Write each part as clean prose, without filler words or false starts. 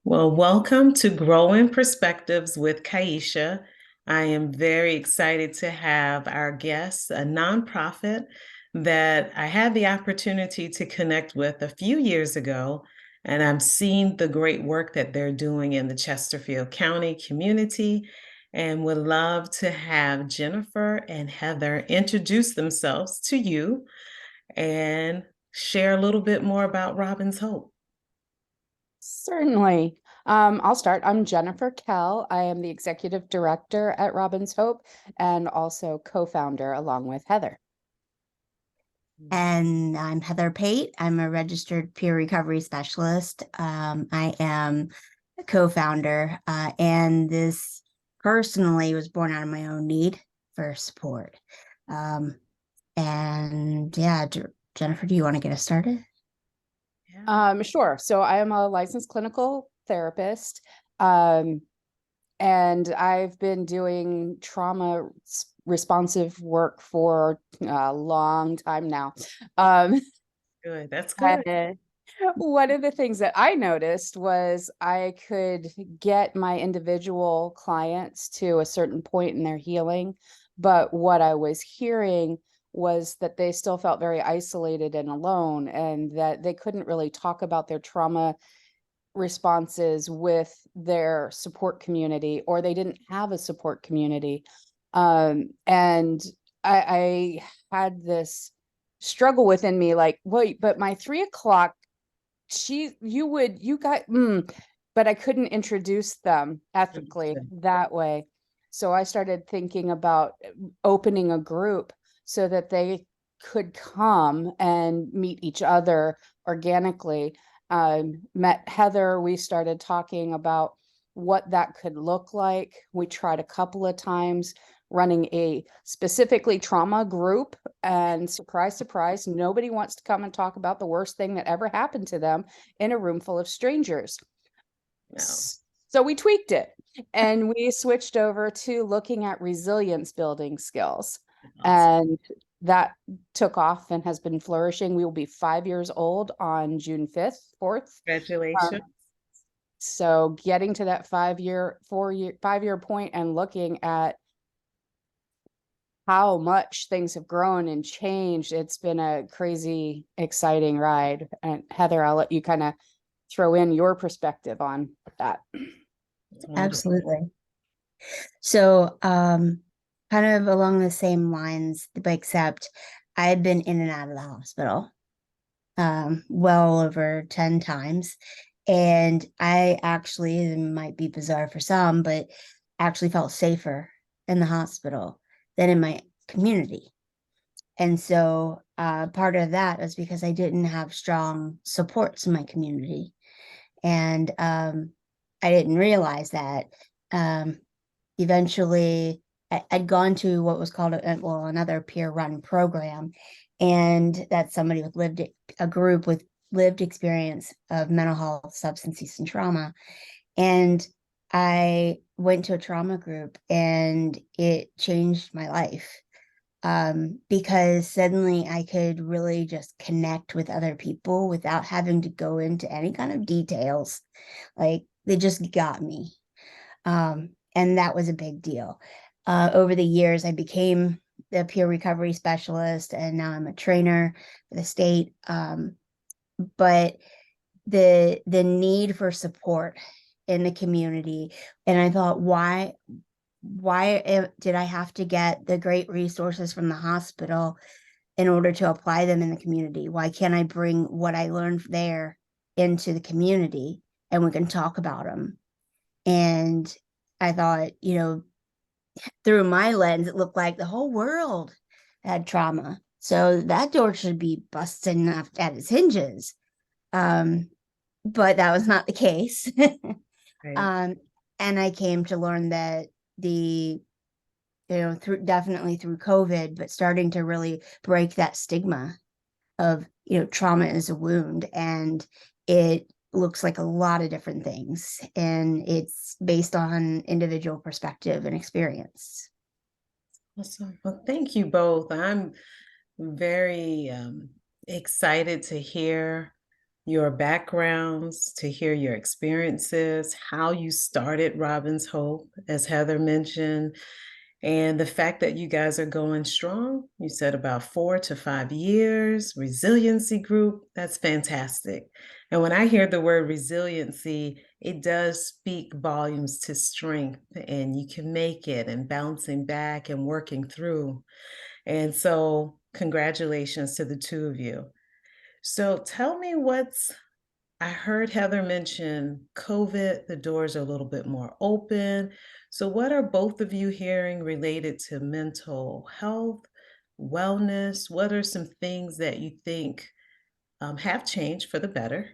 Well, welcome to Growing Perspectives with Kaisha. I am very excited to have our guest, a nonprofit that I had the opportunity to connect with a few years ago, and I'm seeing the great work that they're doing in the Chesterfield County community, and would love to have Jennifer and Heather introduce themselves to you and share a little bit more about Robin's Hope. Certainly. I'll start. I'm Jennifer Kell. I am the executive director at Robin's Hope and also co-founder along with Heather. And I'm Heather Pate. I'm a registered peer recovery specialist. I am a co-founder, and this personally was born out of my own need for support. And yeah, Jennifer, do you want to get us started? Sure. So I am a licensed clinical therapist, and I've been doing trauma responsive work for a long time now. Good, that's good. And one of the things that I noticed was I could get my individual clients to a certain point in their healing, but what I was hearing was that they still felt very isolated and alone, and that they couldn't really talk about their trauma responses with their support community, or they didn't have a support community. And I had this struggle within me, like, wait, but my 3 o'clock, but I couldn't introduce them ethically that way. So I started thinking about opening a group so that they could come and meet each other organically. Met Heather, we started talking about what that could look like. We tried a couple of times running a specifically trauma group, and surprise, surprise, nobody wants to come and talk about the worst thing that ever happened to them in a room full of strangers. No. So we tweaked it and we switched over to looking at resilience building skills. Awesome. And that took off and has been flourishing. We will be 5 years old on June 5th, 4th. Congratulations. So getting to that 5-year point and looking at how much things have grown and changed, it's been a crazy, exciting ride. And Heather, I'll let you kind of throw in your perspective on that. Absolutely. So, kind of along the same lines, but except I had been in and out of the hospital, well over 10 times. And I actually, it might be bizarre for some, but actually felt safer in the hospital than in my community. And so part of that was because I didn't have strong supports in my community. And I didn't realize that. Eventually, I'd gone to what was called another peer run program. And that's somebody with a group with lived experience of mental health, substance use, and trauma. And I went to a trauma group and it changed my life, because suddenly I could really just connect with other people without having to go into any kind of details. Like they just got me. And that was a big deal. Over the years, I became the peer recovery specialist, and now I'm a trainer for the state. But the need for support in the community, and I thought, why did I have to get the great resources from the hospital in order to apply them in the community? Why can't I bring what I learned there into the community and we can talk about them? And I thought, through my lens, it looked like the whole world had trauma. So that door should be busting up at its hinges. But that was not the case. Right. And I came to learn that definitely through COVID, but starting to really break that stigma of, trauma is a wound, and it looks like a lot of different things, and it's based on individual perspective and experience. Awesome. Well, thank you both. I'm very excited to hear your backgrounds, to hear your experiences, how you started Robin's Hope, as Heather mentioned, and the fact that you guys are going strong. You said about 4 to 5 years, resiliency group, that's fantastic. And when I hear the word resiliency, it does speak volumes to strength, and you can make it, and bouncing back and working through. And so, congratulations to the two of you. So, tell me I heard Heather mention COVID, the doors are a little bit more open. So, what are both of you hearing related to mental health, wellness? What are some things that you think have changed for the better?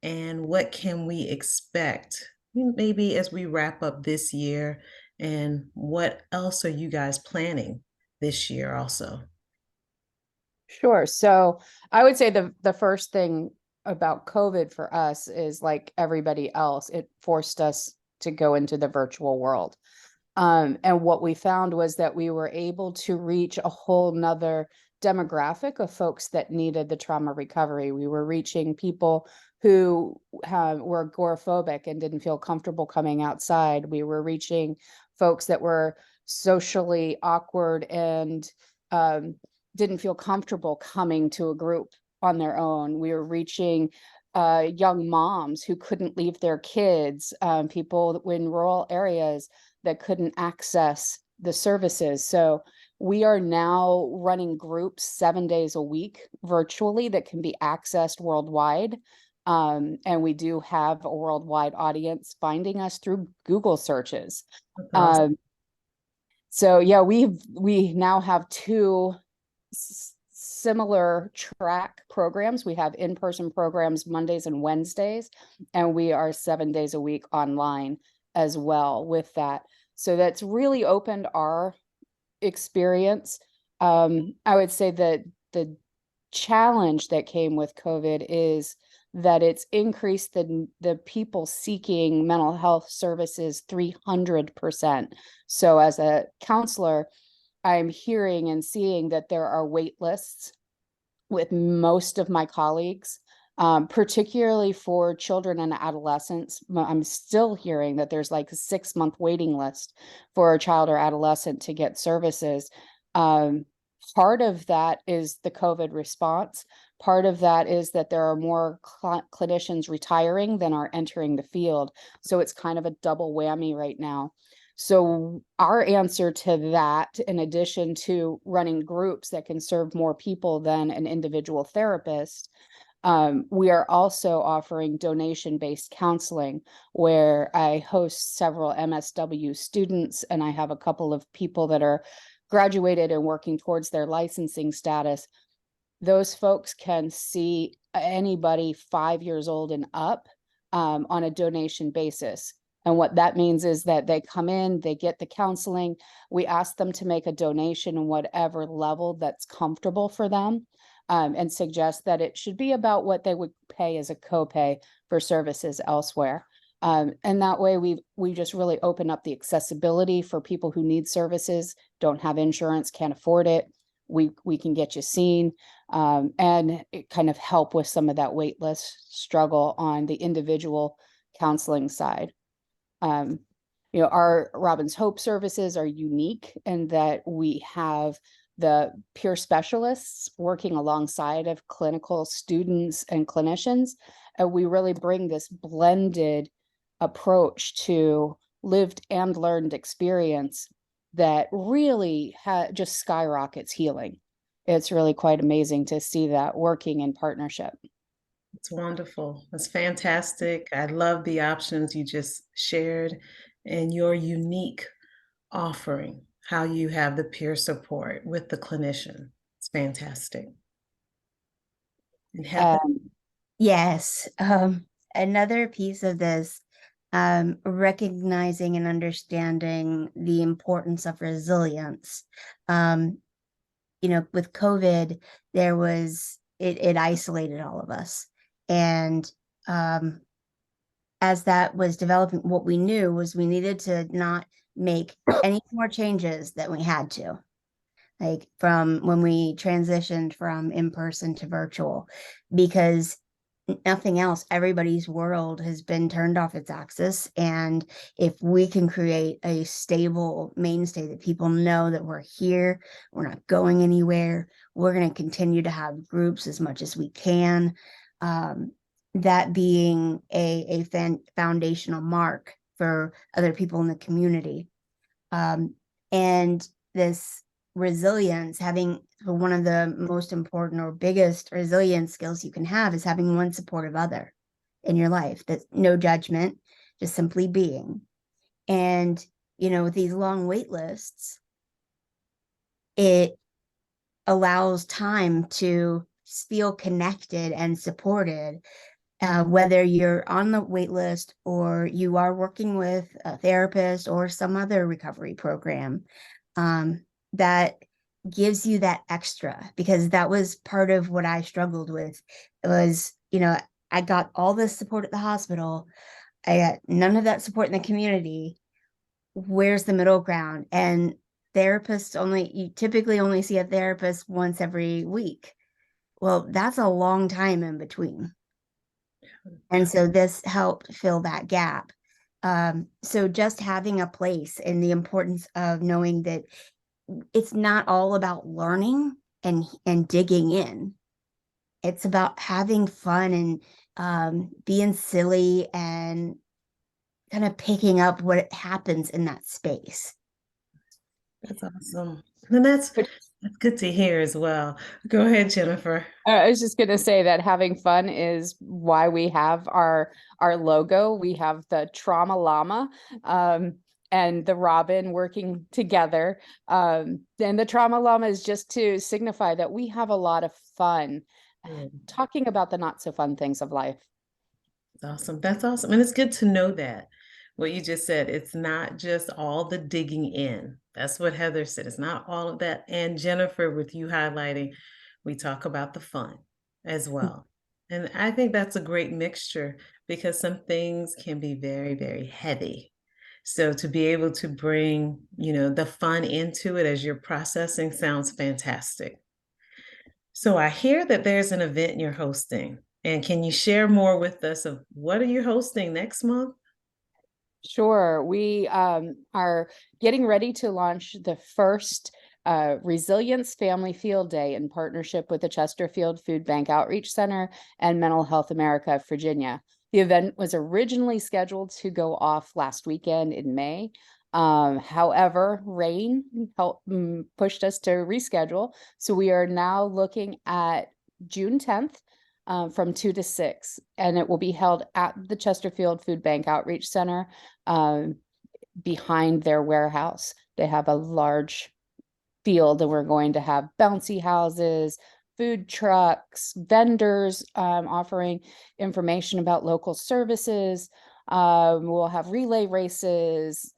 And what can we expect maybe as we wrap up this year? And what else are you guys planning this year also? Sure. So I would say the first thing about COVID for us is like everybody else, it forced us to go into the virtual world. And what we found was that we were able to reach a whole nother demographic of folks that needed the trauma recovery. We were reaching people who were agoraphobic and didn't feel comfortable coming outside. We were reaching folks that were socially awkward and um, didn't feel comfortable coming to a group on their own. We were reaching young moms who couldn't leave their kids, people in rural areas that couldn't access the services. So we are now running groups 7 days a week virtually that can be accessed worldwide. And we do have a worldwide audience finding us through Google searches. That's awesome. Um, so yeah, we now have two similar track programs. We have in-person programs Mondays and Wednesdays, and we are 7 days a week online as well with that. So that's really opened our experience. I would say that the challenge that came with COVID is that it's increased the people seeking mental health services 300%. So as a counselor, I'm hearing and seeing that there are wait lists with most of my colleagues, particularly for children and adolescents. I'm still hearing that there's like a 6-month waiting list for a child or adolescent to get services. Part of that is the COVID response. Part of that is that there are more clinicians retiring than are entering the field. So it's kind of a double whammy right now. So our answer to that, in addition to running groups that can serve more people than an individual therapist, we are also offering donation-based counseling, where I host several MSW students, and I have a couple of people that are graduated and working towards their licensing status. Those folks can see anybody 5 years old and up on a donation basis. And what that means is that they come in, they get the counseling. We ask them to make a donation in whatever level that's comfortable for them, and suggest that it should be about what they would pay as a copay for services elsewhere. And that way we just really open up the accessibility for people who need services, don't have insurance, can't afford it. We can get you seen, and it kind of help with some of that wait list struggle on the individual counseling side. Our Robin's Hope services are unique in that we have the peer specialists working alongside of clinical students and clinicians. And we really bring this blended approach to lived and learned experience that really just skyrockets healing. It's really quite amazing to see that working in partnership. It's wonderful. It's fantastic. I love the options you just shared and your unique offering, how you have the peer support with the clinician. It's fantastic. And Heather, Um, yes. Another piece of this, recognizing and understanding the importance of resilience. With COVID, it isolated all of us. And as that was developing, what we knew was we needed to not make any more changes than we had to, like from when we transitioned from in-person to virtual, because nothing else, everybody's world has been turned off its axis. And if we can create a stable mainstay that people know that we're here, we're not going anywhere, we're going to continue to have groups as much as we can. That being a foundational mark for other people in the community. And this resilience, having one of the most important or biggest resilience skills you can have is having one supportive other in your life. That's no judgment, just simply being. And, with these long wait lists, it allows time to feel connected and supported, whether you're on the wait list or you are working with a therapist or some other recovery program. That gives you that extra, because that was part of what I struggled with. It was, I got all this support at the hospital. I got none of that support in the community. Where's the middle ground? And you typically only see a therapist once every week. Well, that's a long time in between. And so this helped fill that gap. So just having a place, and the importance of knowing that it's not all about learning and digging in. It's about having fun and being silly and kind of picking up what happens in that space. That's awesome. And that's good to hear as well. Go ahead, Jennifer. I was just going to say that having fun is why we have our logo. We have the Trauma Llama and the Robin working together. And the Trauma Llama is just to signify that we have a lot of fun talking about the not so fun things of life. That's awesome. That's awesome. And it's good to know that what you just said, it's not just all the digging in. That's what Heather said. It's not all of that. And Jennifer, with you highlighting, we talk about the fun as well. And I think that's a great mixture, because some things can be very, very heavy. So to be able to bring, the fun into it as you're processing sounds fantastic. So I hear that there's an event you're hosting. And can you share more with us of what are you hosting next month? Sure. We are getting ready to launch the first Resilience Family Field Day in partnership with the Chesterfield Food Bank Outreach Center and Mental Health America of Virginia. The event was originally scheduled to go off last weekend in May. However, rain pushed us to reschedule. So we are now looking at June 10th. From 2 to 6, and it will be held at the Chesterfield Food Bank Outreach Center behind their warehouse. They have a large field, and we're going to have bouncy houses, food trucks, vendors offering information about local services. We'll have relay races,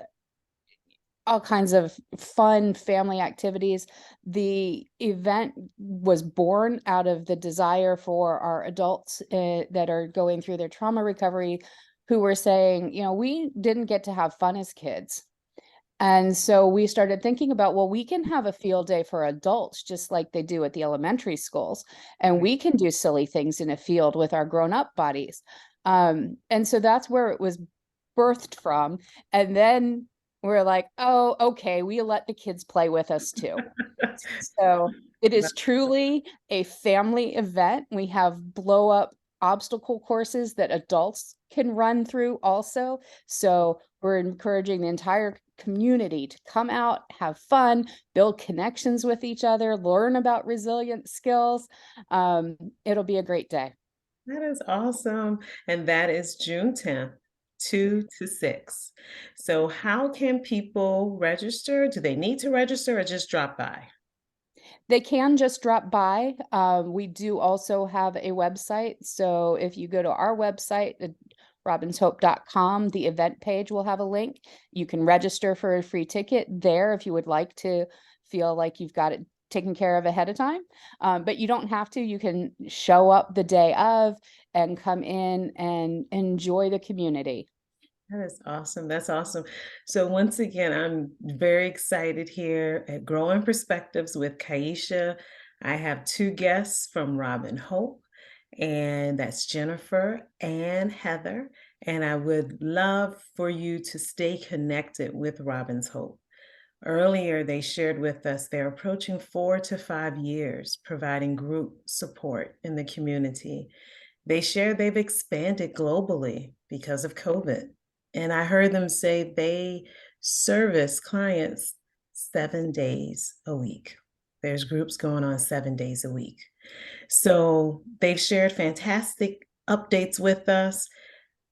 all kinds of fun family activities. The event was born out of the desire for our adults that are going through their trauma recovery, who were saying, we didn't get to have fun as kids. And so we started thinking about, well, we can have a field day for adults, just like they do at the elementary schools. And we can do silly things in a field with our grown-up bodies. And so that's where it was birthed from. And then we're like, oh, okay, we let the kids play with us too. So it is truly a family event. We have blow up obstacle courses that adults can run through also. So we're encouraging the entire community to come out, have fun, build connections with each other, learn about resilient skills. It'll be a great day. That is awesome. And that is June 10th. 2 to 6. So how can people register? Do they need to register or just drop by? They can just drop by. We do also have a website. So if you go to our website, robinshope.com, the event page will have a link. You can register for a free ticket there if you would like to feel like you've got it taken care of ahead of time. But you don't have to. You can show up the day of and come in and enjoy the community. That is awesome. That's awesome. So once again, I'm very excited here at Growing Perspectives with Kaisha. I have two guests from Robin Hope, and that's Jennifer and Heather. And I would love for you to stay connected with Robin's Hope. Earlier, they shared with us they're approaching 4 to 5 years providing group support in the community. They shared they've expanded globally because of COVID. And I heard them say they service clients 7 days a week. There's groups going on 7 days a week. So they've shared fantastic updates with us.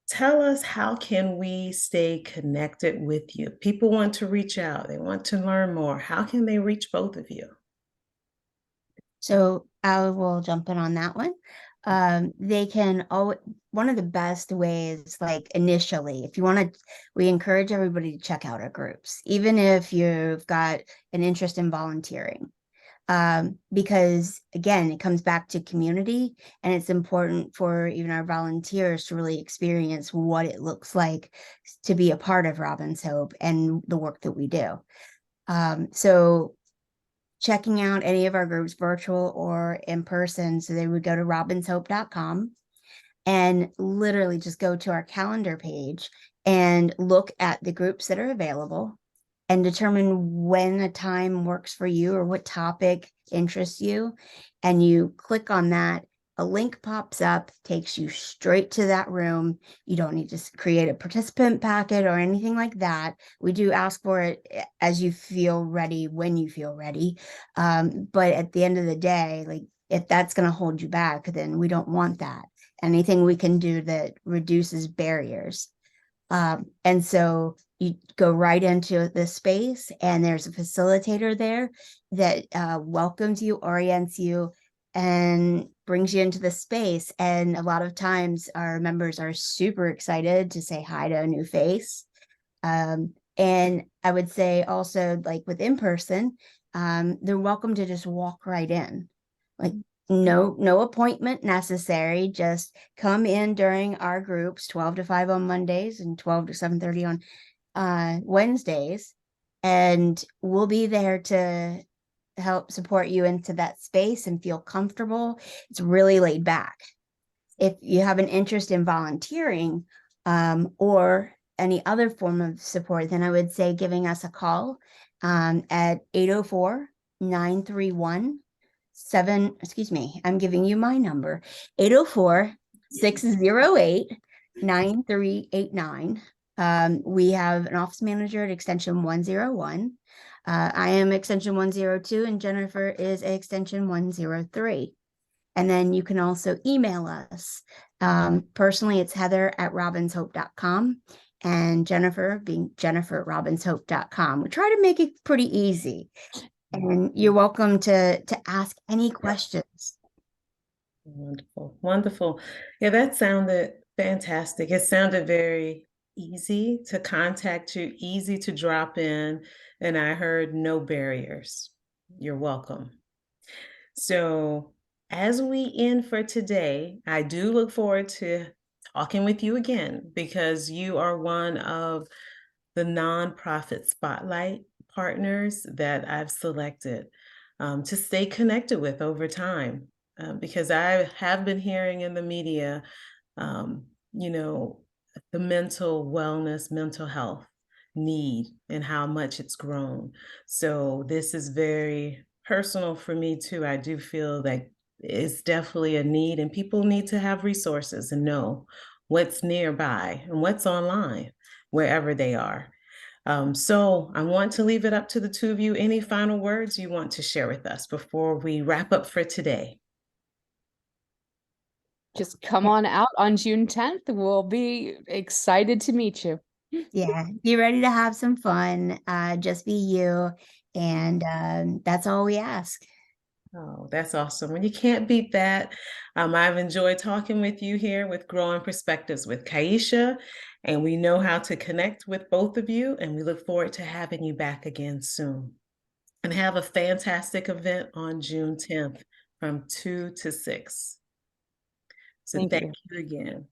Tell us, how can we stay connected with you? People want to reach out, they want to learn more. How can they reach both of you? So I will jump in on that one. They can always, one of the best ways, like initially, if you want to, we encourage everybody to check out our groups, even if you've got an interest in volunteering. Because again, it comes back to community, and it's important for even our volunteers to really experience what it looks like to be a part of Robin's Hope and the work that we do. So checking out any of our groups, virtual or in person, so they would go to robinshope.com and literally just go to our calendar page and look at the groups that are available and determine when a time works for you or what topic interests you. And you click on that, a link pops up, takes you straight to that room. You don't need to create a participant packet or anything like that. We do ask for it as you feel ready, when you feel ready. But at the end of the day, like, if that's going to hold you back, then we don't want that. Anything we can do that reduces barriers. And so you go right into the space, and there's a facilitator there that welcomes you, orients you, and brings you into the space. And a lot of times our members are super excited to say hi to a new face. And I would say also, like with in person, they're welcome to just walk right in. Like, no appointment necessary. Just come in during our groups, 12 to 5 on Mondays and 12 to 7:30 on Wednesdays, and we'll be there to help support you into that space and feel comfortable. It's really laid back. If you have an interest in volunteering, or any other form of support, then I would say giving us a call at 804-931 7, excuse me, I'm giving you my number, 804-608-9389. We have an office manager at extension 101. I am extension 102, and Jennifer is extension 103. And then you can also email us. Personally, it's heather@robinshope.com, and Jennifer being jennifer@robinshope.com. We try to make it pretty easy. And you're welcome to ask any questions. Wonderful, wonderful. Yeah, that sounded fantastic. It sounded very easy to contact you, easy to drop in, and I heard no barriers. You're welcome. So, as we end for today, I do look forward to talking with you again, because you are one of the nonprofit spotlight partners that I've selected to stay connected with over time. Because I have been hearing in the media, um, you know, the mental wellness, mental health need and how much it's grown. So this is very personal for me too. I do feel that it's definitely a need, and people need to have resources and know what's nearby and what's online wherever they are. So I want to leave it up to the two of you. Any final words you want to share with us before we wrap up for today? Just come on out on June 10th. We'll be excited to meet you. Yeah, be ready to have some fun. Just be you. And that's all we ask. Oh, that's awesome. And you can't beat that. I've enjoyed talking with you here with Growing Perspectives with Kaisha, and we know how to connect with both of you, and we look forward to having you back again soon. And have a fantastic event on June 10th from 2 to 6. So Thank thank you. you again.